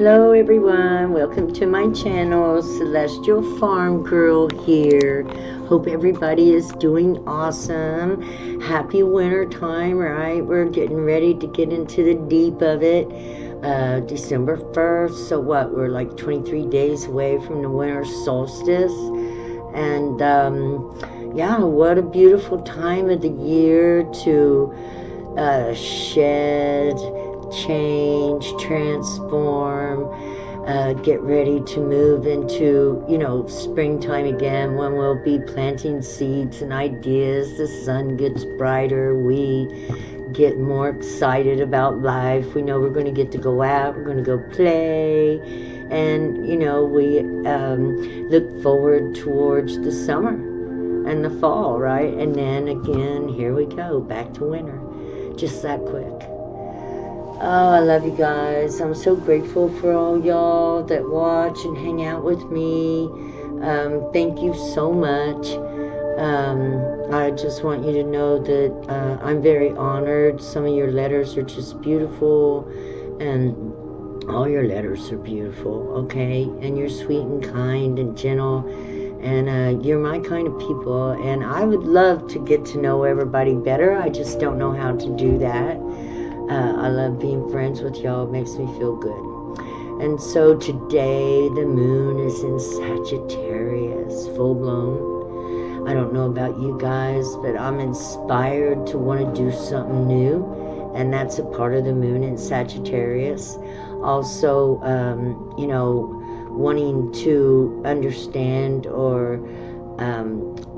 Hello everyone, welcome to my channel. Celestial Farm Girl here. Hope everybody is doing awesome. Happy winter time, right? We're getting ready to get into the deep of it. December 1st, so what, we're like 23 days away from the winter solstice. And yeah, what a beautiful time of the year to shed, change, transform, get ready to move into, springtime again, when we'll be planting seeds and ideas. The sun gets brighter, we get more excited about life. We know we're going to get to go out, we're going to go play, and we look forward towards the summer and the fall, right? And then again, here we go, back to winter, just that quick. Oh, I love you guys. I'm so grateful for all y'all that watch and hang out with me. Thank you so much. I just want you to know that I'm very honored. Some of your letters are just beautiful, and all your letters are beautiful, okay? And you're sweet and kind and gentle, and you're my kind of people, and I would love to get to know everybody better. I just don't know how to do that. I love being friends with y'all. It makes me feel good. And so today the moon is in Sagittarius, full blown. I don't know about you guys, but I'm inspired to want to do something new, and that's a part of the moon in Sagittarius. Also, wanting to understand or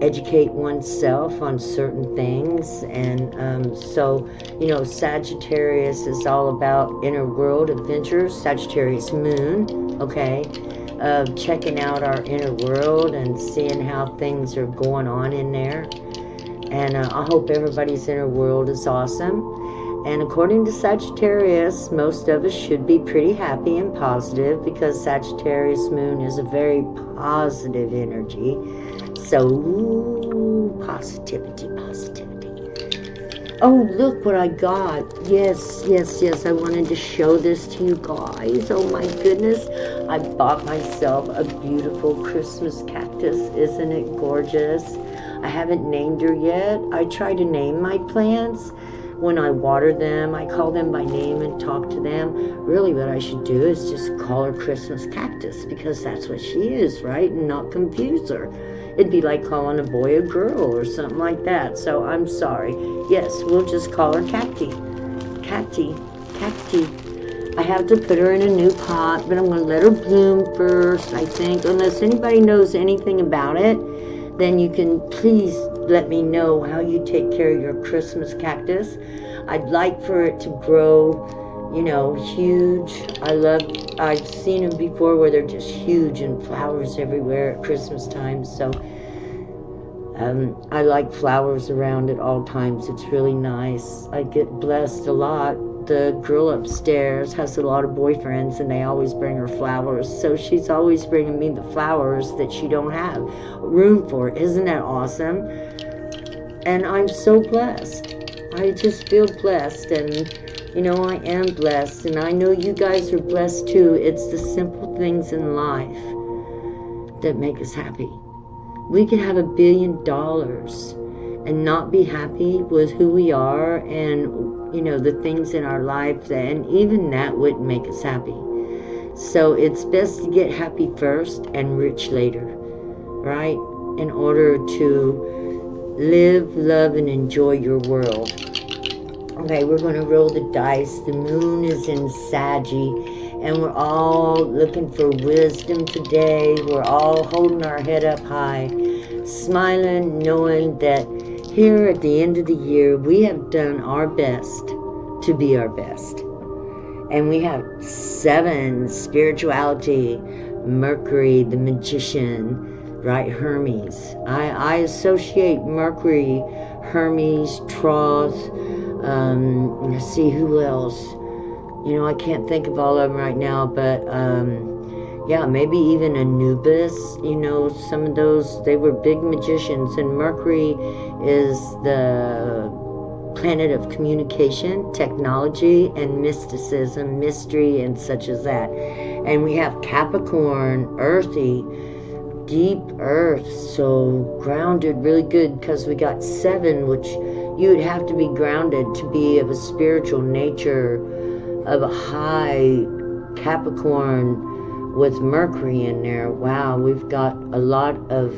educate oneself on certain things. And so Sagittarius is all about inner world adventures. Sagittarius moon, okay, of checking out our inner world and seeing how things are going on in there. And I hope everybody's inner world is awesome. And according to Sagittarius, most of us should be pretty happy and positive, because Sagittarius moon is a very positive energy. So, ooh, positivity. Oh, look what I got. Yes. I wanted to show this to you guys. Oh my goodness. I bought myself a beautiful Christmas cactus. Isn't it gorgeous? I haven't named her yet. I try to name my plants. When I water them, I call them by name and talk to them. Really, what I should do is just call her Christmas Cactus, because that's what she is, right? And not confuse her. It'd be like calling a boy a girl or something like that. So I'm sorry. Yes, we'll just call her Cacti. I have to put her in a new pot, but I'm going to let her bloom first, I think. Unless anybody knows anything about it, then you can please let me know how you take care of your Christmas cactus. I'd like for it to grow, huge. I've seen them before where they're just huge and flowers everywhere at Christmas time. So I like flowers around at all times. It's really nice. I get blessed a lot. The girl upstairs has a lot of boyfriends, and they always bring her flowers. So she's always bringing me the flowers that she don't have room for. Isn't that awesome? And I'm so blessed. I just feel blessed, and I am blessed, and I know you guys are blessed too. It's the simple things in life that make us happy. We could have $1 billion and not be happy with who we are and the things in our life, and even that wouldn't make us happy. So it's best to get happy first and rich later, right? In order to live, love, and enjoy your world. Okay, we're going to roll the dice. The moon is in Saggy, and we're all looking for wisdom today. We're all holding our head up high, smiling, knowing that here at the end of the year, we have done our best to be our best. And we have 7, spirituality, Mercury, the magician, right, Hermes. I associate Mercury, Hermes, Thoth, let's see who else. I can't think of all of them right now, but yeah, maybe even Anubis. Some of those, they were big magicians, and Mercury is the planet of communication, technology, and mysticism, mystery, and such as that. And we have Capricorn, earthy, deep earth, so grounded, really good, because we got 7, which you would have to be grounded to be of a spiritual nature, of a high Capricorn with Mercury in there. Wow, we've got a lot of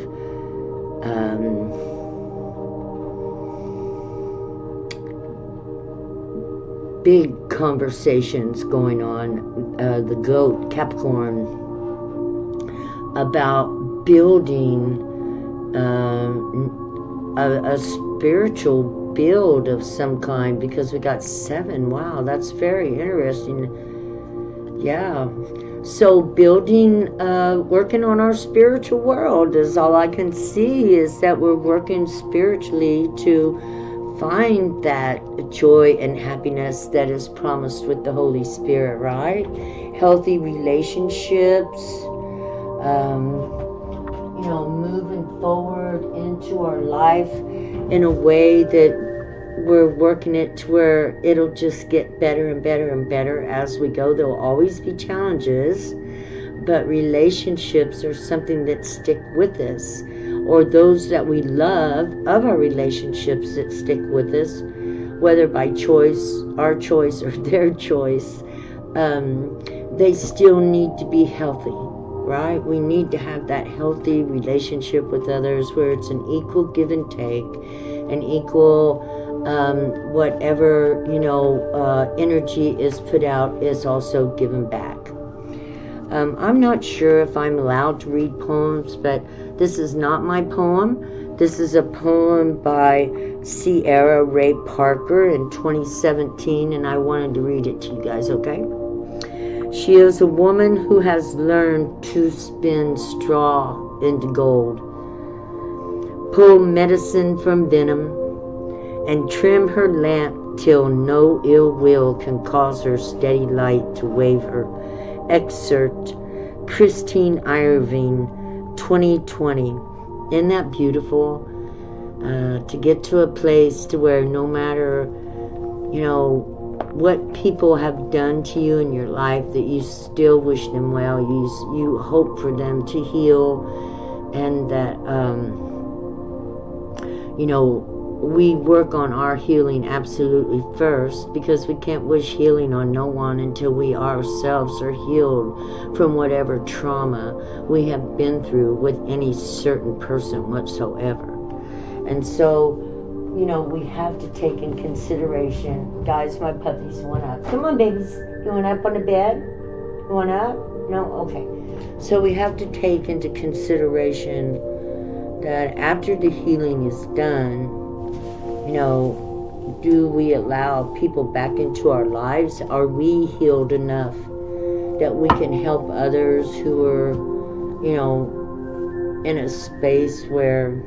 big conversations going on, the goat, Capricorn, about building a spiritual build of some kind, because we got 7. Wow, that's very interesting. Yeah, so building, working on our spiritual world is all I can see, is that we're working spiritually to find that joy and happiness that is promised with the Holy Spirit, right? Healthy relationships, you know, moving forward into our life in a way that we're working it to where it'll just get better and better and better as we go. There will always be challenges, but relationships are something that stick with us, or those that we love of our relationships that stick with us, whether by choice, our choice, or their choice. They still need to be healthy, right? We need to have that healthy relationship with others where it's an equal give and take, an equal whatever, you know, energy is put out is also given back. I'm not sure if I'm allowed to read poems, but this is not my poem. This is a poem by Sierra Ray Parker in 2017, and I wanted to read it to you guys, okay? She is a woman who has learned to spin straw into gold, pull medicine from venom, and trim her lamp till no ill will can cause her steady light to waver. Excerpt, Christine Irving, 2020. Isn't that beautiful? To get to a place to where no matter, you know, what people have done to you in your life, that you still wish them well, you hope for them to heal, and that, you know, we work on our healing absolutely first, because we can't wish healing on no one until we ourselves are healed from whatever trauma we have been through with any certain person whatsoever. And so, you know, we have to take in consideration. Guys, my puppies went up. Come on, babies. You want up on the bed? You want up? No? Okay. So we have to take into consideration that after the healing is done, you know, do we allow people back into our lives? Are we healed enough that we can help others who are, you know, in a space where,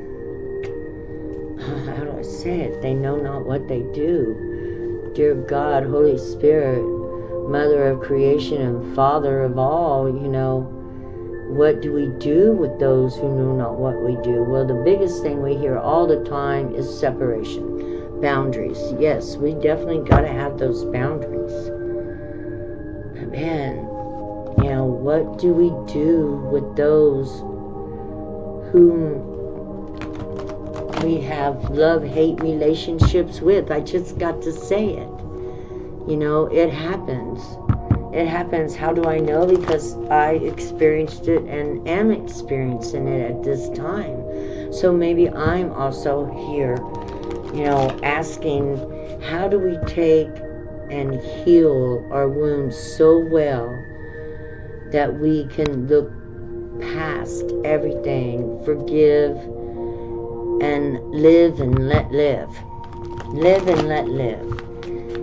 how do I say it? They know not what they do. Dear God, Holy Spirit, Mother of creation and Father of all, you know, what do we do with those who know not what we do? Well, the biggest thing we hear all the time is separation, boundaries. Yes, we definitely got to have those boundaries. But man, you know, what do we do with those whom we have love-hate relationships with? I just got to say it. You know, it happens. It happens. How do I know? Because I experienced it and am experiencing it at this time. So maybe I'm also here, you know, asking, how do we take and heal our wounds so well that we can look past everything, forgive, and live and let live. Live and let live.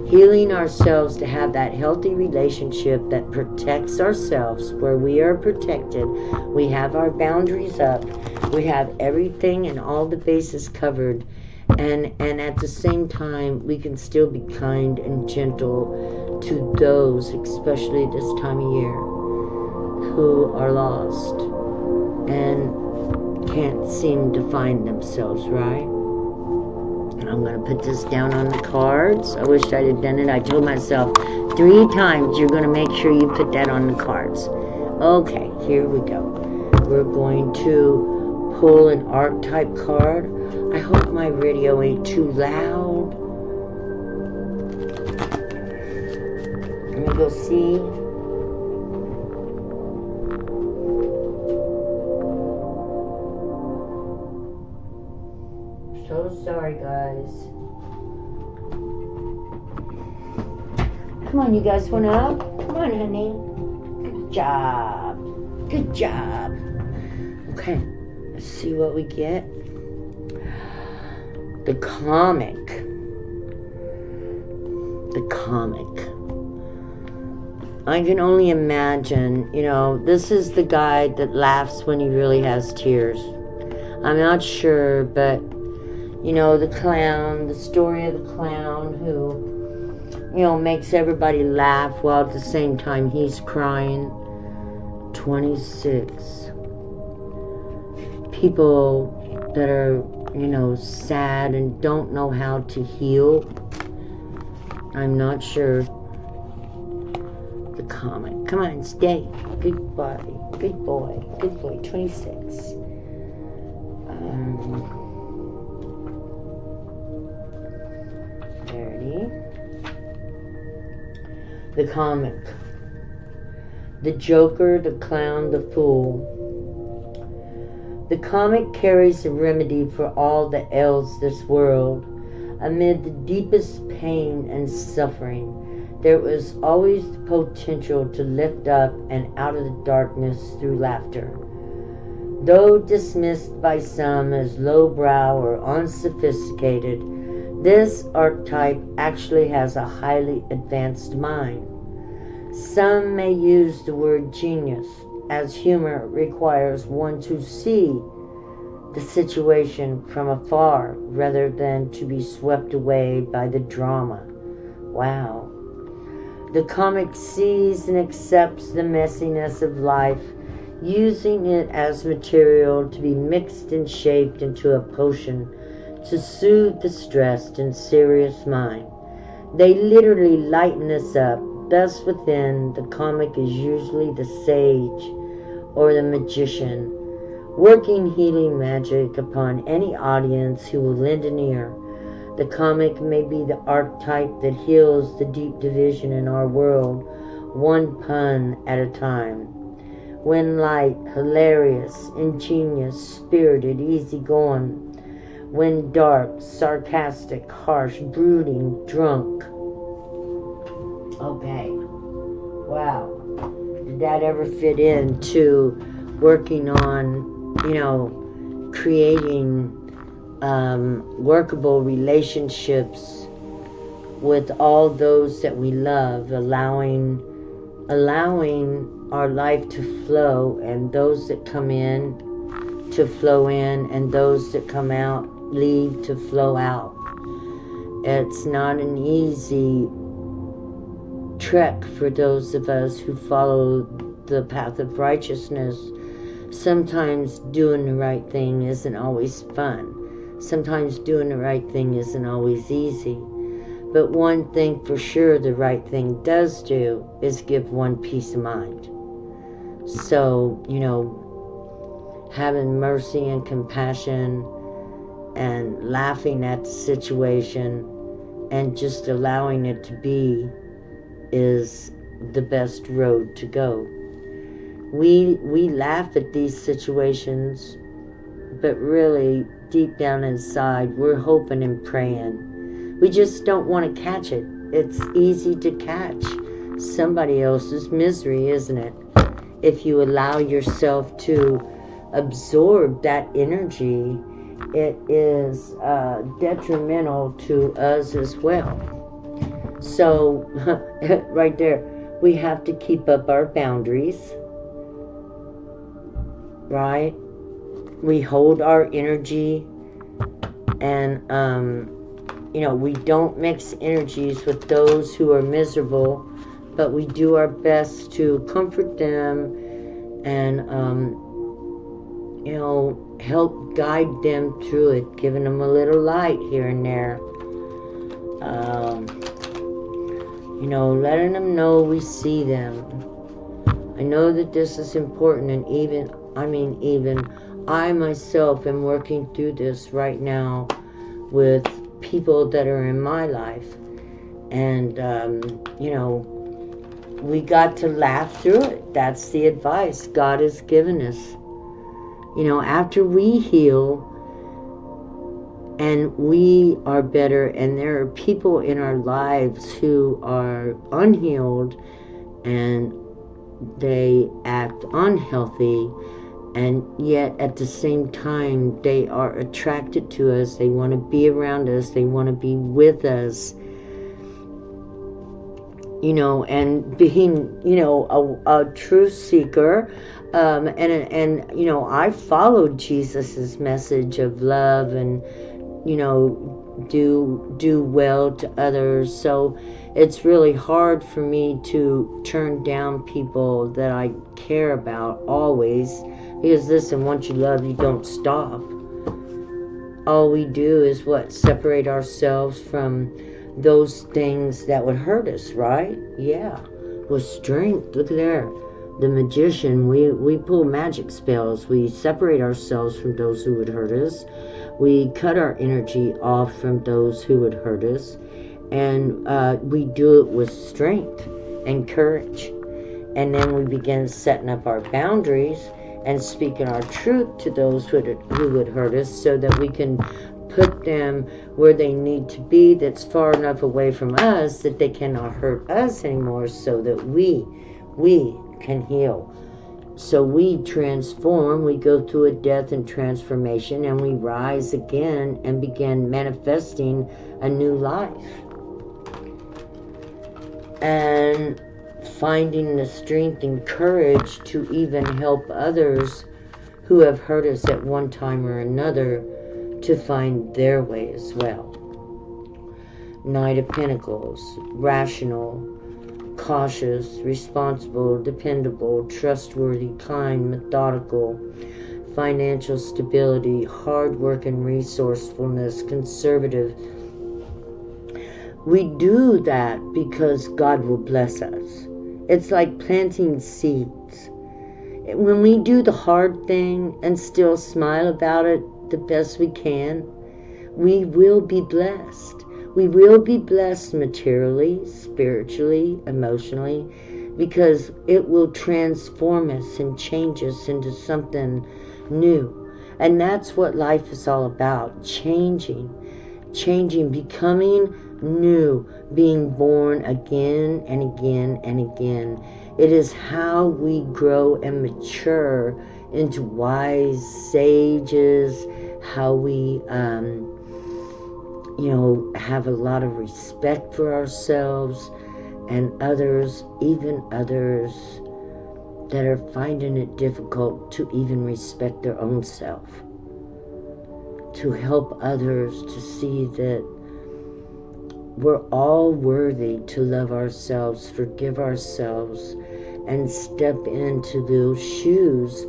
Healing ourselves to have that healthy relationship that protects ourselves, where we are protected. We have our boundaries up. We have everything and all the bases covered. And at the same time, we can still be kind and gentle to those, especially this time of year, who are lost and can't seem to find themselves, right? I'm going to put this down on the cards. I wish I had done it. I told myself 3 times. You're going to make sure you put that on the cards. Okay, here we go. We're going to pull an archetype card. I hope my radio ain't too loud. Let me go see. So sorry, guys. Come on, you guys want up? Come on, honey. Good job. Good job. Okay, let's see what we get. The comic. The comic. I can only imagine, you know, this is the guy that laughs when he really has tears. I'm not sure, but, you know, the clown, the story of the clown who, you know, makes everybody laugh while at the same time he's crying. 26. People that are, you know, sad and don't know how to heal. I'm not sure. The comic. Come on, stay. Good boy. Good boy. Good boy. 26. 30. The comic. The Joker, the Clown, the Fool. The comic carries a remedy for all that ails this world. Amid the deepest pain and suffering, there is always the potential to lift up and out of the darkness through laughter. Though dismissed by some as lowbrow or unsophisticated, this archetype actually has a highly advanced mind. Some may use the word genius, as humor requires one to see the situation from afar rather than to be swept away by the drama. Wow. The comic sees and accepts the messiness of life, using it as material to be mixed and shaped into a potion to soothe the stressed and serious mind. They literally lighten us up. Thus within, the comic is usually the sage or the magician, working healing magic upon any audience who will lend an ear. The comic may be the archetype that heals the deep division in our world, one pun at a time. When light, hilarious, ingenious, spirited, easygoing. When dark, sarcastic, harsh, brooding, drunk. Okay. Wow. Did that ever fit into working on, you know, creating workable relationships with all those that we love, allowing our life to flow, and those that come in to flow in, and those that come out leave to flow out. It's not an easy trek for those of us who follow the path of righteousness. Sometimes doing the right thing isn't always fun. Sometimes doing the right thing isn't always easy. But one thing for sure the right thing does do is give one peace of mind. So, you know, having mercy and compassion and laughing at the situation and just allowing it to be is the best road to go. We laugh at these situations, but really deep down inside we're hoping and praying. We just don't want to catch it. It's easy to catch somebody else's misery, isn't it? If you allow yourself to absorb that energy, it is detrimental to us as well. So, right there, we have to keep up our boundaries, right? We hold our energy, and, you know, we don't mix energies with those who are miserable, but we do our best to comfort them and, you know, help guide them through it, giving them a little light here and there. You know, letting them know we see them. I know that this is important, and even I myself am working through this right now with people that are in my life. And, you know, we got to laugh through it. That's the advice God has given us. You know, after we heal and we are better, and there are people in our lives who are unhealed and they act unhealthy, and yet at the same time they are attracted to us, they want to be around us, they want to be with us, you know, and being, you know, a truth seeker, and you know, I followed Jesus's message of love and, you know, do well to others. So it's really hard for me to turn down people that I care about always, because listen, once you love, you don't stop. All we do is what? Separate ourselves from those things that would hurt us, right? Yeah, with strength. Look at there, the magician. We pull magic spells. We separate ourselves from those who would hurt us. We cut our energy off from those who would hurt us, and we do it with strength and courage. And then we begin setting up our boundaries and speaking our truth to those who would hurt us, so that we can put them where they need to be, that's far enough away from us that they cannot hurt us anymore, so that we can heal. So we transform, we go through a death and transformation, and we rise again and begin manifesting a new life. And finding the strength and courage to even help others who have hurt us at one time or another to find their way as well. Knight of Pentacles, rational, cautious, responsible, dependable, trustworthy, kind, methodical, financial stability, hard work and resourcefulness, conservative. We do that because God will bless us. It's like planting seeds. When we do the hard thing and still smile about it the best we can, we will be blessed. We will be blessed materially, spiritually, emotionally, because it will transform us and change us into something new. And that's what life is all about, changing, becoming new, being born again and again and again. It is how we grow and mature into wise sages, how we you know, have a lot of respect for ourselves and others, even others that are finding it difficult to even respect their own self. To help others to see that we're all worthy to love ourselves, forgive ourselves, and step into those shoes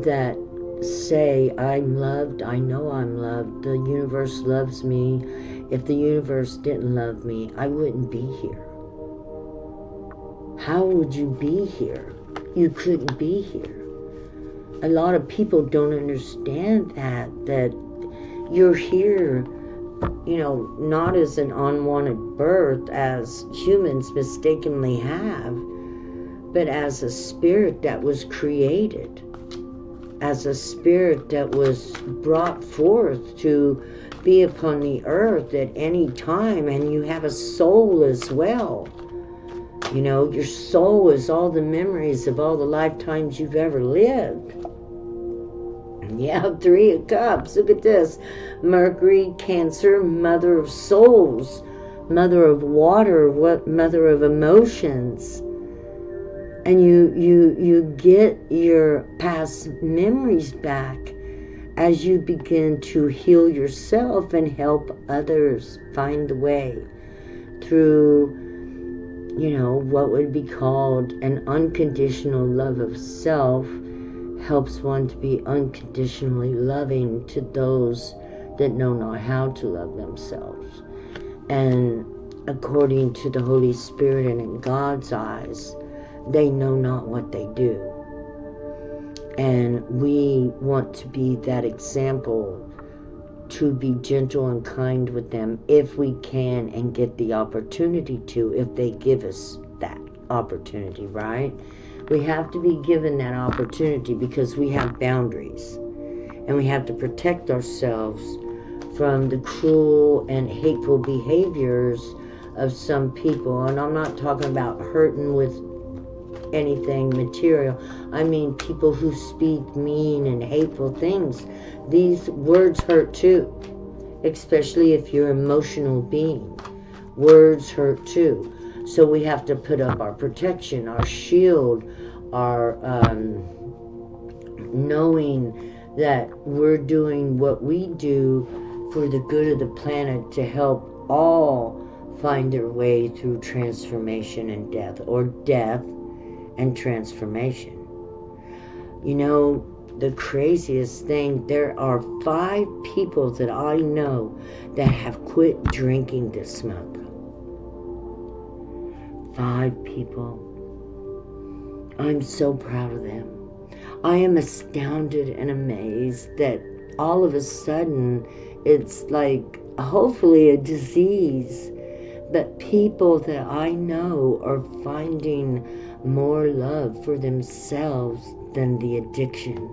that say, I'm loved, I know I'm loved, the universe loves me. If the universe didn't love me, I wouldn't be here. How would you be here? You couldn't be here. A lot of people don't understand that you're here, you know, not as an unwanted birth as humans mistakenly have, but as a spirit that was created, as a spirit that was brought forth to be upon the earth at any time. And you have a soul as well. You know, your soul is all the memories of all the lifetimes you've ever lived. Yeah, 3 of Cups. Look at this. Mercury, Cancer, mother of souls, mother of water, mother of emotions. And you get your past memories back as you begin to heal yourself and help others find the way through, you know, what would be called an unconditional love of self. Helps one to be unconditionally loving to those that know not how to love themselves. And according to the Holy Spirit and in God's eyes, they know not what they do. And we want to be that example, to be gentle and kind with them if we can and get the opportunity to, if they give us that opportunity, right? We have to be given that opportunity because we have boundaries. And we have to protect ourselves from the cruel and hateful behaviors of some people. And I'm not talking about hurting with anything material. I mean people who speak mean and hateful things. These words hurt too, especially if you're an emotional being. Words hurt too. So we have to put up our protection, our shield, our knowing that we're doing what we do for the good of the planet to help all find their way through transformation and death, or death and transformation. You know, the craziest thing, there are 5 people that I know that have quit drinking this month. 5 people. I'm so proud of them. I am astounded and amazed that all of a sudden it's like hopefully a disease, but people that I know are finding more love for themselves than the addiction.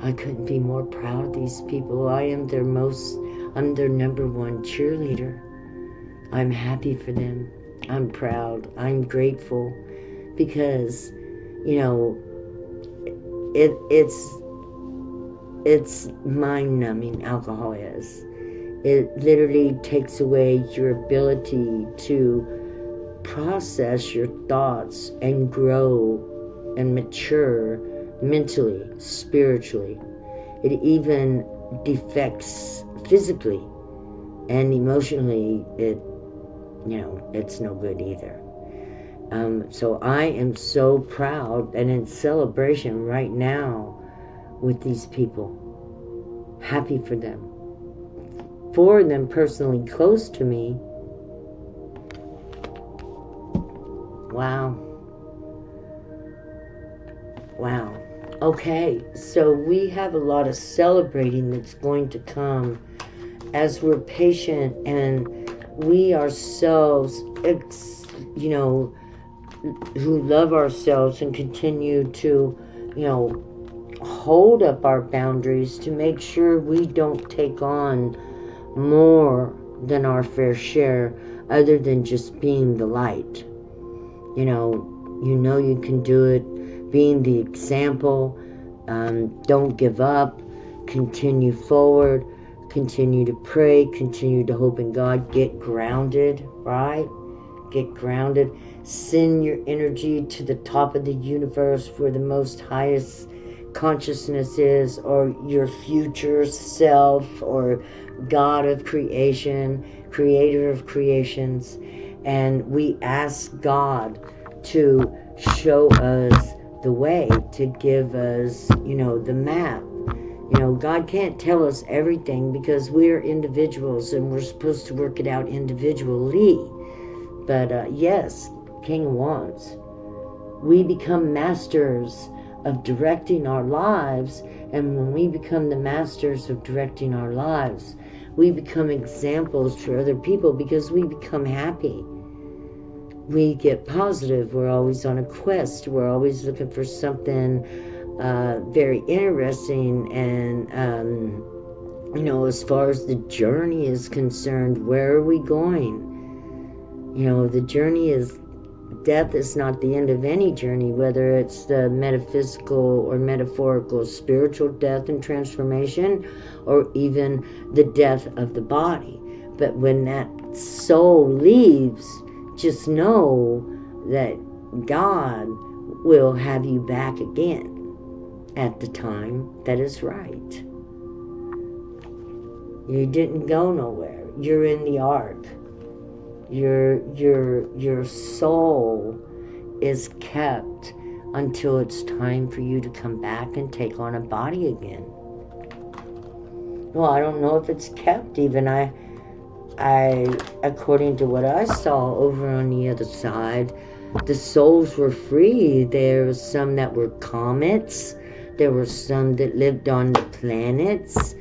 I couldn't be more proud of these people. I'm their number 1 cheerleader. I'm happy for them. I'm proud. I'm grateful because, you know, it's mind-numbing. Alcohol is. It literally takes away your ability to process your thoughts and grow and mature mentally, spiritually. It even defects physically and emotionally. It's no good either. So I am so proud and in celebration right now with these people. Happy for them. 4 of them personally close to me. Wow. Okay, so we have a lot of celebrating that's going to come as we're patient and we ourselves, who love ourselves and continue to, hold up our boundaries to make sure we don't take on more than our fair share, other than just being the light. You can do it, being the example. Don't give up, continue forward, continue to pray, continue to hope in God, get grounded, right? Get grounded. Send your energy to the top of the universe where the most highest consciousness is, or your future self, or God of creation, creator of creations. And we ask God to show us the way, to give us, the map. God can't tell us everything because we're individuals and we're supposed to work it out individually. But yes, King of Wands, we become masters of directing our lives. And when we become the masters of directing our lives, we become examples for other people because we become happy. We get positive. We're always on a quest. We're always looking for something very interesting. And, as far as the journey is concerned, where are we going? The journey is, death is not the end of any journey, whether it's the metaphysical or metaphorical spiritual death and transformation, or even the death of the body. But when that soul leaves, just know that God will have you back again at the time that is right. You didn't go nowhere. You're in the ark. Your soul is kept until it's time for you to come back and take on a body again. Well, I don't know if it's kept even. according to what I saw over on the other side, the souls were free. There were some that were comets. There were some that lived on the planets.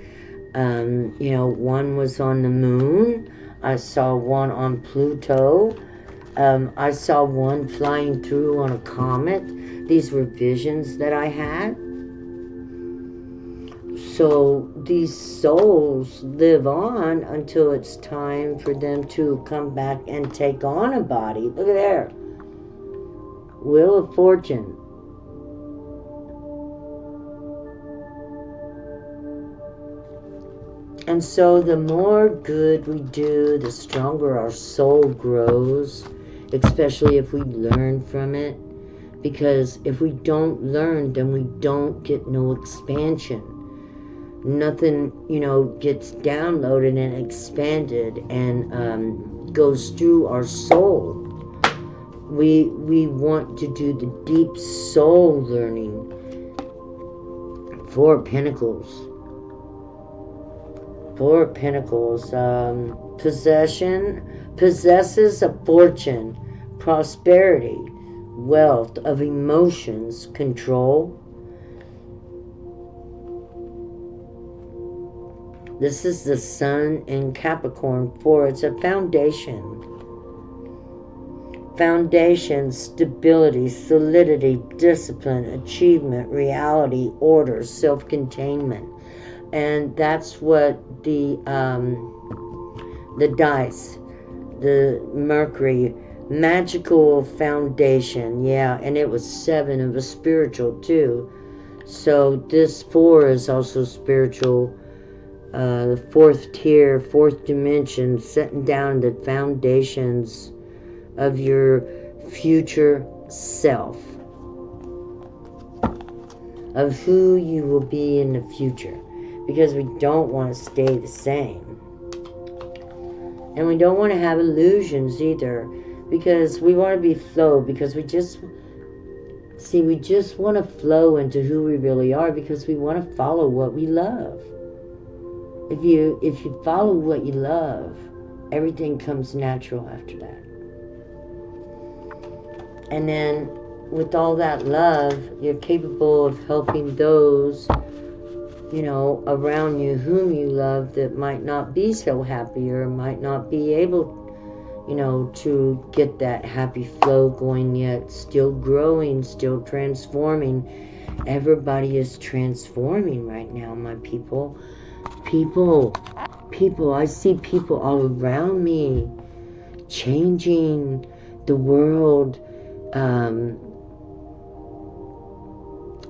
You know, one was on the moon. I saw one on Pluto. I saw one flying through on a comet. These were visions that I had. So these souls live on until it's time for them to come back and take on a body. Look at there. Wheel of Fortune. And so the more good we do, the stronger our soul grows, especially if we learn from it. Because if we don't learn, then we don't get no expansion. Nothing, you know, gets downloaded and expanded and goes through our soul. We want to do the deep soul learning. Four of Pentacles. Four of Pentacles. Possesses a fortune, prosperity, wealth of emotions, control. This is the Sun in Capricorn 4. It's a foundation. Foundation, stability, solidity, discipline, achievement, reality, order, self-containment. And that's what the dice, the Mercury, magical foundation. Yeah, and it was 7. It was spiritual too. So this 4 is also spiritual. The 4th tier, 4th dimension, setting down the foundations of your future self, of who you will be in the future, because we don't want to stay the same, and we don't want to have illusions either, because we want to be flow, because we just want to flow into who we really are, because we want to follow what we love. If you follow what you love, everything comes natural after that. And then with all that love, you're capable of helping those, you know, around you whom you love that might not be so happy or might not be able, you know, to get that happy flow going yet. Still growing, still transforming. Everybody is transforming right now, my people. People, I see people all around me changing the world.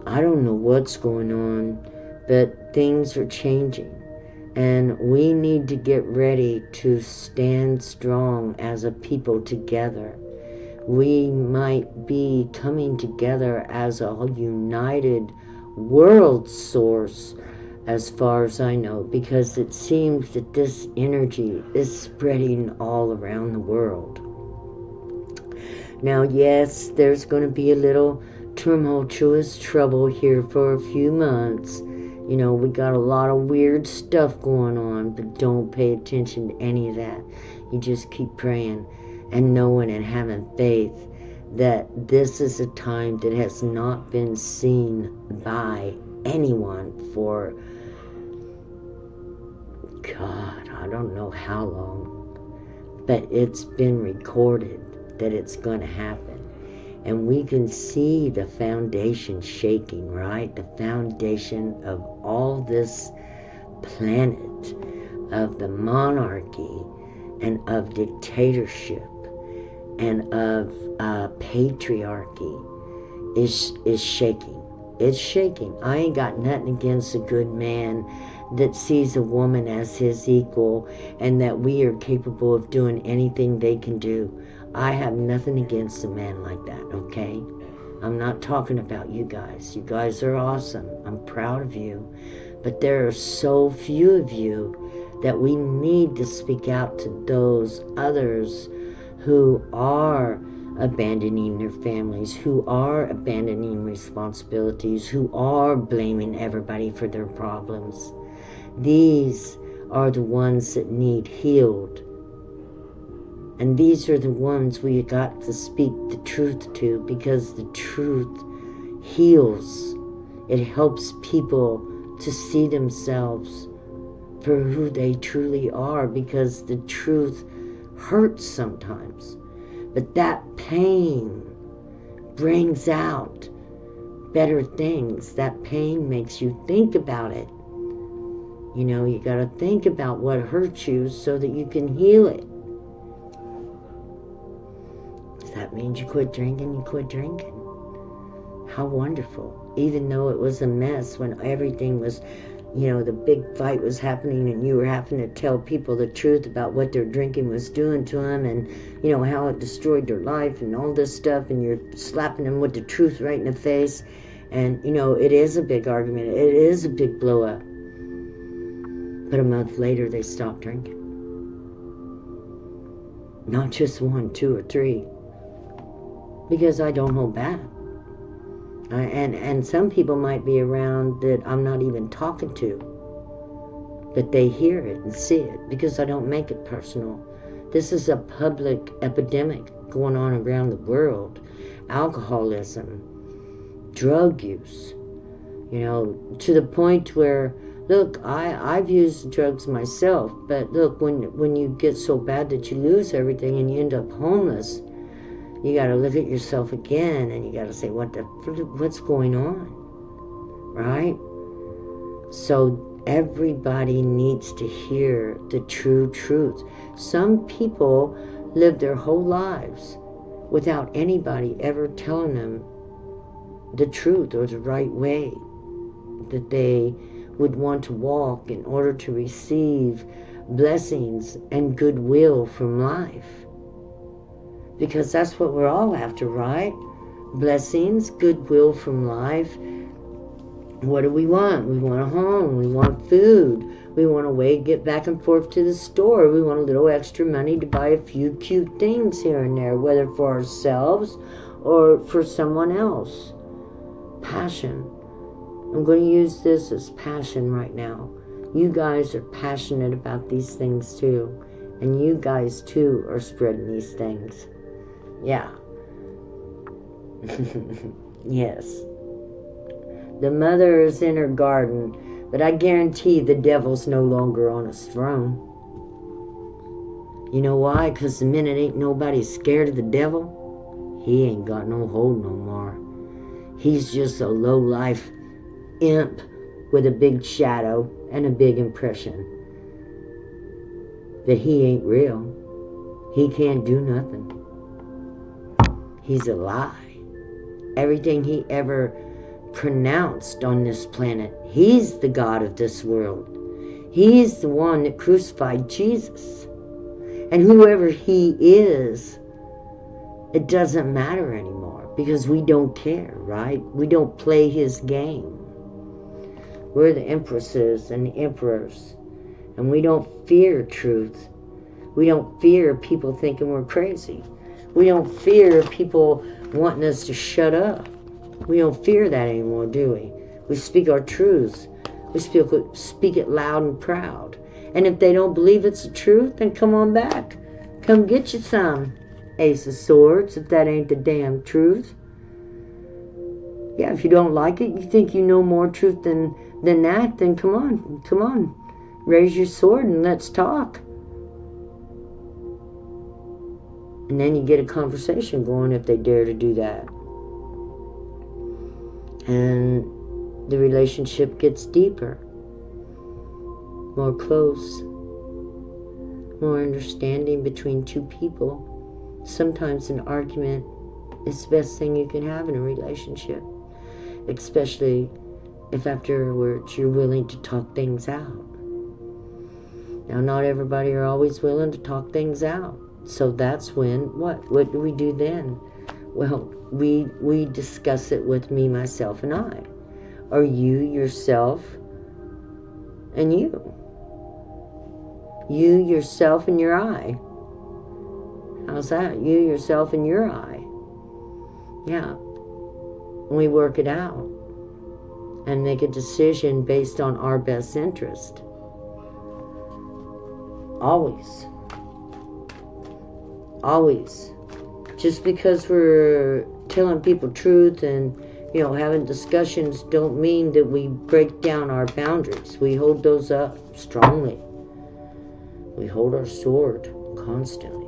I don't know what's going on, but things are changing, and we need to get ready to stand strong as a people together. We might be coming together as a united world source, as far as I know, because it seems that this energy is spreading all around the world. Now, yes, there's going to be a little tumultuous trouble here for a few months. You know, we got a lot of weird stuff going on, but don't pay attention to any of that. You just keep praying and knowing and having faith that this is a time that has not been seen by anyone for, God, I don't know how long, but it's been recorded that it's going to happen. And we can see the foundation shaking, right? The foundation of all this planet, of the monarchy, and of dictatorship, and of patriarchy is shaking. It's shaking. I ain't got nothing against a good man that sees a woman as his equal, and that we are capable of doing anything they can do. I have nothing against a man like that, okay? I'm not talking about you guys. You guys are awesome. I'm proud of you. But there are so few of you that we need to speak out to those others who are abandoning their families, who are abandoning responsibilities, who are blaming everybody for their problems. These are the ones that need healed And these are the ones we got to speak the truth to, because the truth heals. It helps people to see themselves for who they truly are, because the truth hurts sometimes. But that pain brings out better things. That pain makes you think about it. You know, you got to think about what hurts you so that you can heal it. If that means you quit drinking, you quit drinking. How wonderful. Even though it was a mess when everything was, you know, the big fight was happening and you were having to tell people the truth about what their drinking was doing to them, and, you know, how it destroyed their life and all this stuff, and you're slapping them with the truth right in the face. And, you know, it is a big argument. It is a big blow up. But a month later, they stopped drinking. Not just 1, 2, or 3. Because I don't hold back. And some people might be around that I'm not even talking to. But they hear it and see it, because I don't make it personal. This is a public epidemic going on around the world. Alcoholism, drug use, you know, to the point where, look, I've used drugs myself, but look, when you get so bad that you lose everything and you end up homeless, you got to look at yourself again, and you got to say, what's going on, right? So everybody needs to hear the true truth. Some people live their whole lives without anybody ever telling them the truth or the right way that they would want to walk in order to receive blessings and goodwill from life. Because that's what we're all after, right? Blessings, goodwill from life. What do we want? We want a home. We want food. We want a way to get back and forth to the store. We want a little extra money to buy a few cute things here and there, whether for ourselves or for someone else. Passion. I'm going to use this as passion right now. You guys are passionate about these things too. And you guys too are spreading these things. Yeah. Yes. The mother is in her garden, but I guarantee the devil's no longer on his throne. You know why? Because the minute ain't nobody scared of the devil, he ain't got no hold no more. He's just a low-life imp with a big shadow and a big impression. But he ain't real. He can't do nothing. He's a lie. Everything he ever pronounced on this planet, he's the God of this world. He's the one that crucified Jesus. And whoever he is, it doesn't matter anymore, because we don't care, right? We don't play his game. We're the empresses and the emperors, and we don't fear truth. We don't fear people thinking we're crazy. We don't fear people wanting us to shut up. We don't fear that anymore, do we? We speak our truths. We speak it loud and proud. And if they don't believe it's the truth, then come on back. Come get you some. Ace of Swords, if that ain't the damn truth. Yeah, if you don't like it, you think you know more truth than that, then come on. Raise your sword and let's talk. And then you get a conversation going if they dare to do that. And the relationship gets deeper, more close, more understanding between two people. Sometimes an argument is the best thing you can have in a relationship, especially if afterwards you're willing to talk things out. Now, not everybody are always willing to talk things out. So that's when, what do we do then? Well, we discuss it with me, myself, and I. Or you, yourself, and you. You, yourself, and your I. How's that? You, yourself, and your I. Yeah. We work it out and make a decision based on our best interest. Always. Always. Just because we're telling people truth and, you know, having discussions don't mean that we break down our boundaries. We hold those up strongly. We hold our sword constantly.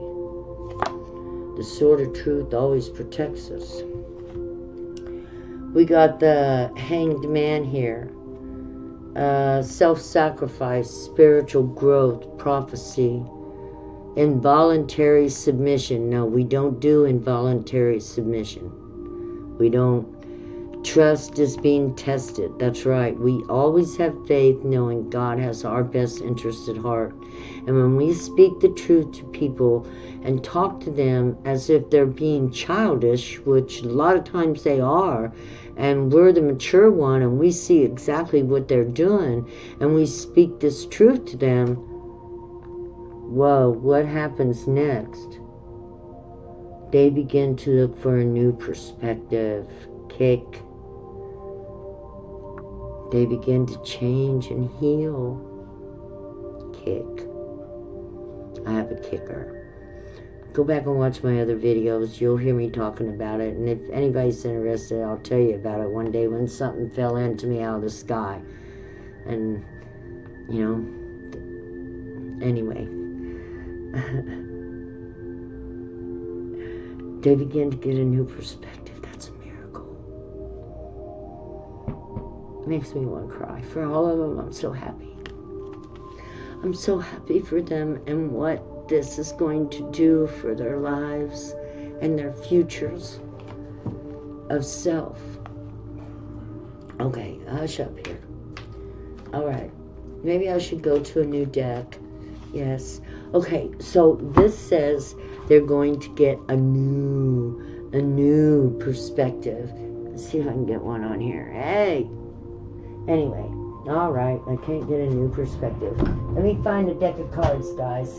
The sword of truth always protects us. We got the Hanged Man here. Self-sacrifice, spiritual growth, prophecy, involuntary submission. No, we don't do involuntary submission. We don't. Trust is being tested. That's right. We always have faith knowing God has our best interest at heart. And when we speak the truth to people and talk to them as if they're being childish, which a lot of times they are, and we're the mature one and we see exactly what they're doing, and we speak this truth to them, whoa, what happens next? They begin to look for a new perspective. Kick. They begin to change and heal. Kick. I have a kicker. Go back and watch my other videos. You'll hear me talking about it. And if anybody's interested, I'll tell you about it one day when something fell into me out of the sky. And, you know, anyway. They begin to get a new perspective. That's a miracle. It makes me want to cry. For all of them, I'm so happy. I'm so happy for them and what this is going to do for their lives and their futures of self. Okay, hush up here. Alright, maybe I should go to a new deck. Yes. Okay, so this says they're going to get a new perspective. Let's see if I can get one on here. Hey! Anyway. Alright, I can't get a new perspective. Let me find a deck of cards, guys.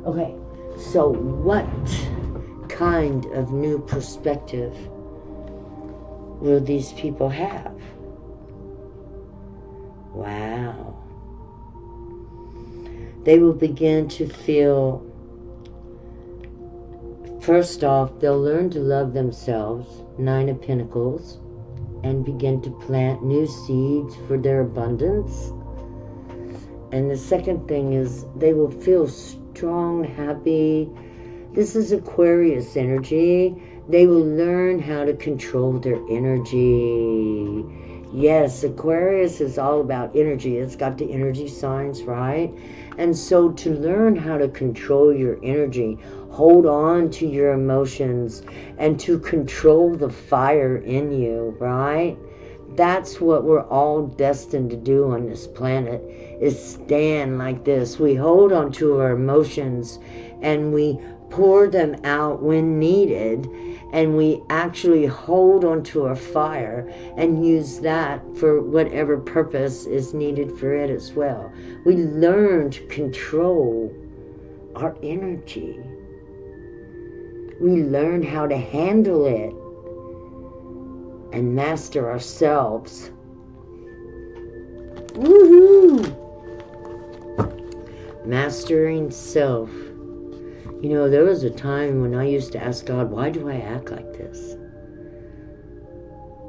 Okay, so what kind of new perspective will these people have? Wow. They will begin to feel, first off, they'll learn to love themselves, 9 of Pentacles, and begin to plant new seeds for their abundance. And the second thing is they will feel strong, happy. This is Aquarius energy. They will learn how to control their energy. Yes, Aquarius is all about energy. It's got the energy signs, right? And so to learn how to control your energy, hold on to your emotions, and to control the fire in you, right? That's what we're all destined to do on this planet, is stand like this. We hold on to our emotions and we pour them out when needed, and we actually hold on to our fire and use that for whatever purpose is needed for it as well. We learn to control our energy. We learn how to handle it and master ourselves. Woohoo! Mastering self. You know, there was a time when I used to ask God, why do I act like this?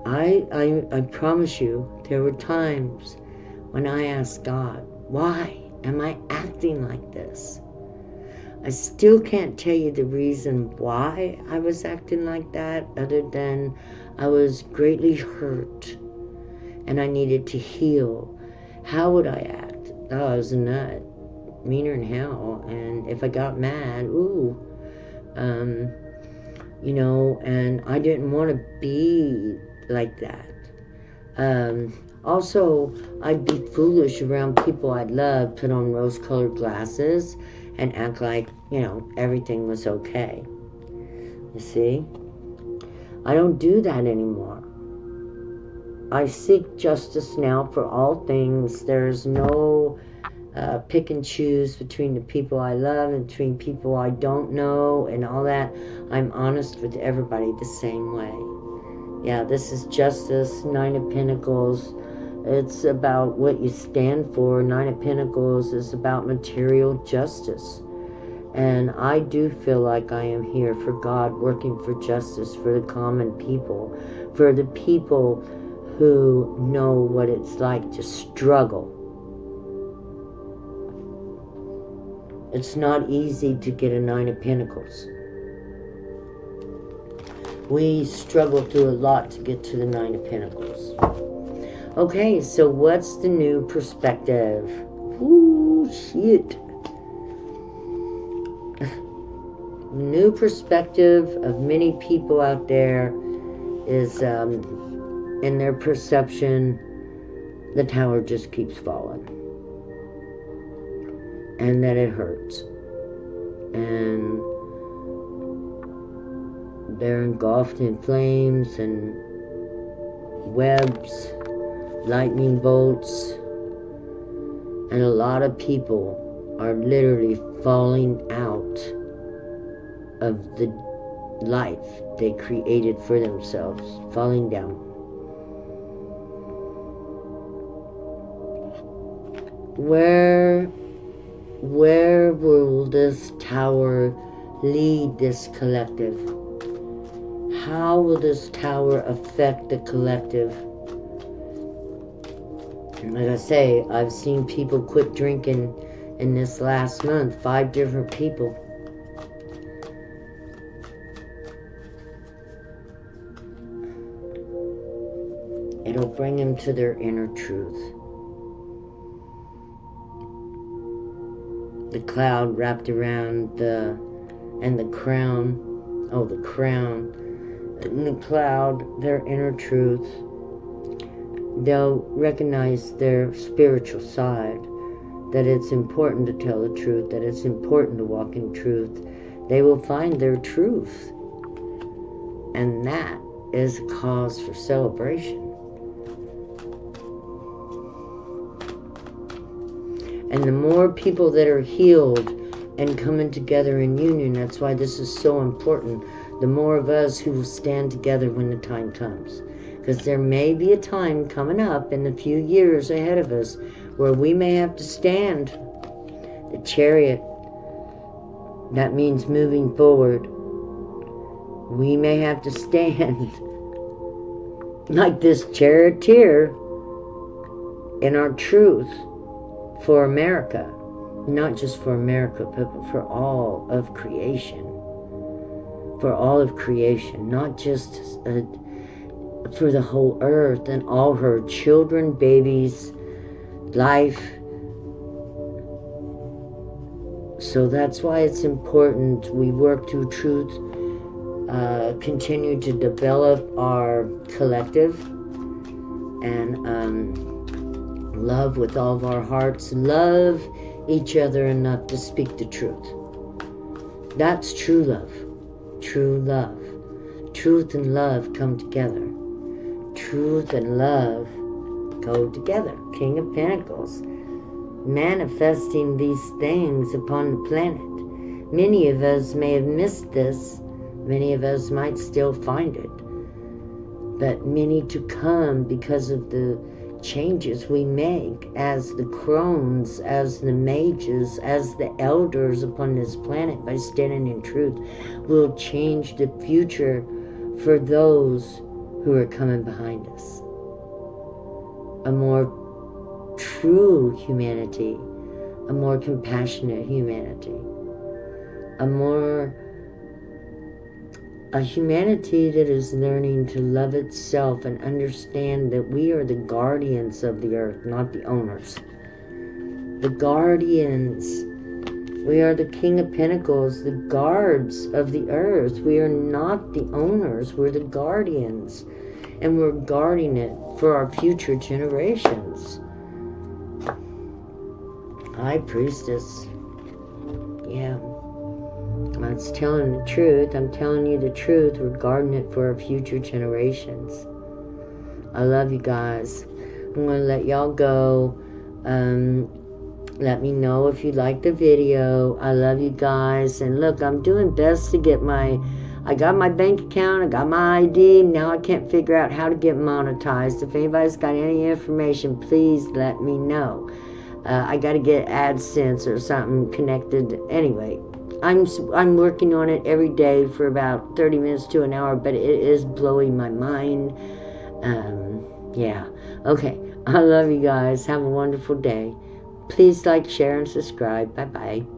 I promise you, there were times when I asked God, why am I acting like this? I still can't tell you the reason why I was acting like that, other than I was greatly hurt and I needed to heal. How would I act? Oh, I was a nut. Meaner than hell. And if I got mad, you know, and I didn't want to be like that. Also, I'd be foolish around people I'd love, put on rose-colored glasses, and act like, you know, everything was okay. You see? I don't do that anymore. I seek justice now for all things. There's no pick and choose between the people I love and between people I don't know and all that. I'm honest with everybody the same way. Yeah, this is justice, 9 of Pentacles. It's about what you stand for. 9 of Pentacles is about material justice. And I do feel like I am here for God, working for justice, for the common people, for the people who know what it's like to struggle. It's not easy to get a 9 of Pentacles. We struggle through a lot to get to the 9 of Pentacles. Okay, so what's the new perspective? Ooh, shit. New perspective of many people out there is, in their perception, the tower just keeps falling. And that it hurts. And they're engulfed in flames and webs, lightning bolts, and a lot of people are literally falling out of the life they created for themselves, falling down. Where will this tower lead this collective? How will this tower affect the collective? Like I say, I've seen people quit drinking in this last month. 5 different people. It'll bring them to their inner truth. The cloud wrapped around the crown. Oh, the crown. And the cloud, their inner truth. They'll recognize their spiritual side. That it's important to tell the truth. That it's important to walk in truth. They will find their truth. And that is a cause for celebration. And the more people that are healed and coming together in union, that's why this is so important. The more of us who will stand together when the time comes. Because there may be a time coming up in the few years ahead of us where we may have to stand. The Chariot, that means moving forward. We may have to stand like this charioteer in our truth. For America, not just for America, but for all of creation. For all of creation, not just for the whole earth and all her children, babies, life. So that's why it's important we work through truth, continue to develop our collective, and love with all of our hearts. Love each other enough to speak the truth. That's true love. True love. Truth and love come together. Truth and love go together. King of Pentacles. Manifesting these things upon the planet. Many of us may have missed this. Many of us might still find it. But many to come because of the changes we make as the crones, as the mages, as the elders upon this planet by standing in truth will change the future for those who are coming behind us. A more true humanity, a more compassionate humanity, a humanity that is learning to love itself and understand that we are the guardians of the earth, not the owners. The guardians. We are the King of Pentacles, the guards of the earth. We are not the owners. We're the guardians. And we're guarding it for our future generations. High Priestess. Yeah. That's telling the truth. I'm telling you the truth. We're guarding it for our future generations. I love you guys. I'm going to let y'all go. Let me know if you liked the video. I love you guys. And look, I'm doing best to get I got my bank account. I got my ID. Now I can't figure out how to get monetized. If anybody's got any information, please let me know. I got to get AdSense or something connected. Anyway, I'm working on it every day for about 30 minutes to an hour, but it is blowing my mind. Yeah. Okay. I love you guys. Have a wonderful day. Please like, share, and subscribe. Bye-bye.